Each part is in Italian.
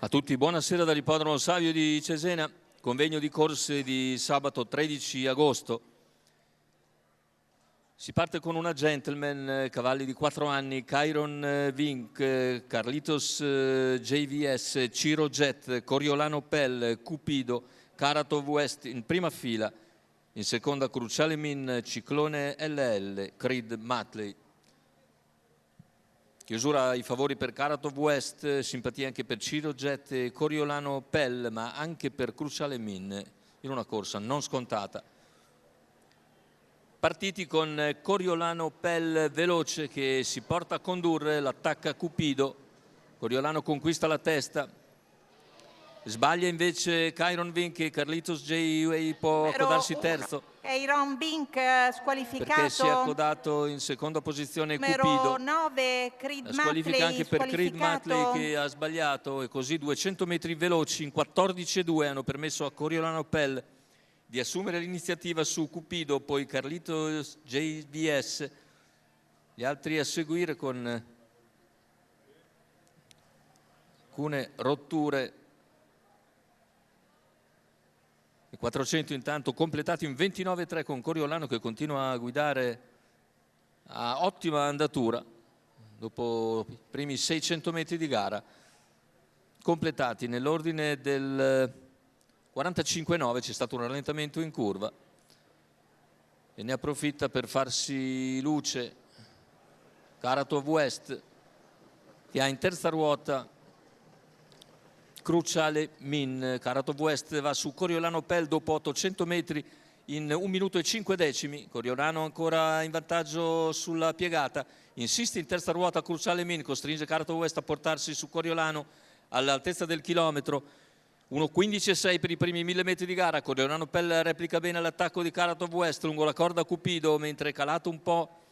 A tutti, buonasera dall'Ippodromo Savio di Cesena, convegno di corse di sabato 13 agosto. Si parte con una gentleman, cavalli di 4 anni, Chiron Vink, Carlitos JVS, Ciro Jet, Coriolano Pell, Cupido, Karatov West in prima fila, in seconda Cruciale Min, Ciclone LL, Creed Matley. Chiusura i favori per Karatov West, simpatia anche per Ciro Jet e Coriolano Pell, ma anche per Cruciale Min in una corsa non scontata. Partiti con Coriolano Pell veloce che si porta a condurre, l'attacca Cupido, Coriolano conquista la testa, sbaglia invece Chiron Vink e Carlitos J può accodarsi terzo. Chiron Vink squalificato. Perché si è accodato in seconda posizione Cupido. 9, Creed squalifica anche per Creed Matley che ha sbagliato, e così 200 metri veloci in 14,2 hanno permesso a Coriolano Pell di assumere l'iniziativa su Cupido, poi Carlitos JVS, gli altri a seguire con alcune rotture. I 400 intanto completati in 29,3 con Coriolano che continua a guidare a ottima andatura dopo i primi 600 metri di gara, completati nell'ordine del 45,9. C'è stato un rallentamento in curva e ne approfitta per farsi luce Karatov West, che ha in terza ruota Cruciale Min. Karatov West va su Coriolano Pell dopo 800 metri in 1 minuto e 5 decimi. Coriolano ancora in vantaggio sulla piegata, insiste in terza ruota Cruciale Min, costringe Karatov West a portarsi su Coriolano all'altezza del chilometro. 1:15,6 per i primi 1000 metri di gara. Coriolano Pell replica bene l'attacco di Karatov West lungo la corda Cupido, mentre è calato un po'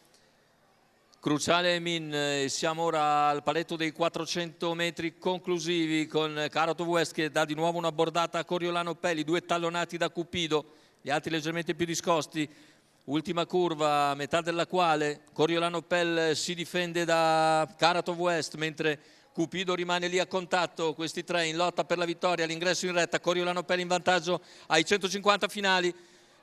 Cruciale Min. Siamo ora al paletto dei 400 metri conclusivi con Karatov West che dà di nuovo una bordata a Coriolano Pell, i due tallonati da Cupido, gli altri leggermente più discosti. Ultima curva, metà della quale Coriolano Pell si difende da Karatov West, mentre Cupido rimane lì a contatto. Questi tre in lotta per la vittoria all'ingresso in retta. Coriolano Pell in vantaggio ai 150 finali.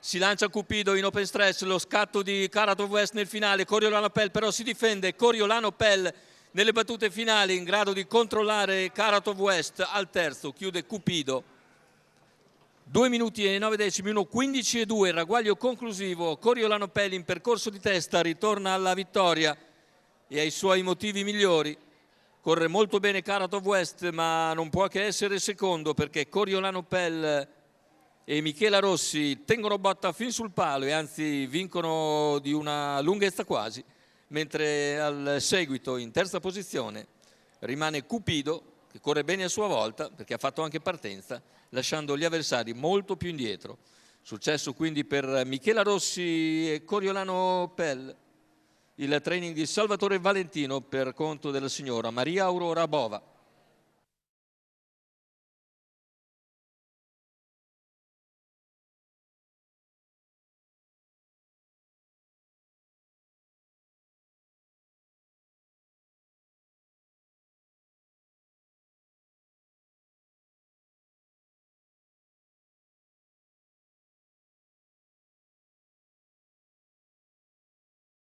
Si lancia Cupido in open stretch, lo scatto di Karatov West nel finale. Coriolano Pell però si difende. Coriolano Pell nelle battute finali in grado di controllare Karatov West. Al terzo chiude Cupido. 2 minuti e 9 decimi, 1:15,2 il ragguaglio conclusivo. Coriolano Pell in percorso di testa ritorna alla vittoria e ai suoi motivi migliori. Corre molto bene Karatov West, ma non può che essere secondo, perché Coriolano Pell e Michela Rossi tengono botta fin sul palo e anzi vincono di una lunghezza quasi, mentre al seguito in terza posizione rimane Cupido, che corre bene a sua volta perché ha fatto anche partenza, lasciando gli avversari molto più indietro. Successo quindi per Michela Rossi e Coriolano Pell. Il training di Salvatore Valentino per conto della signora Maria Aurora Bova.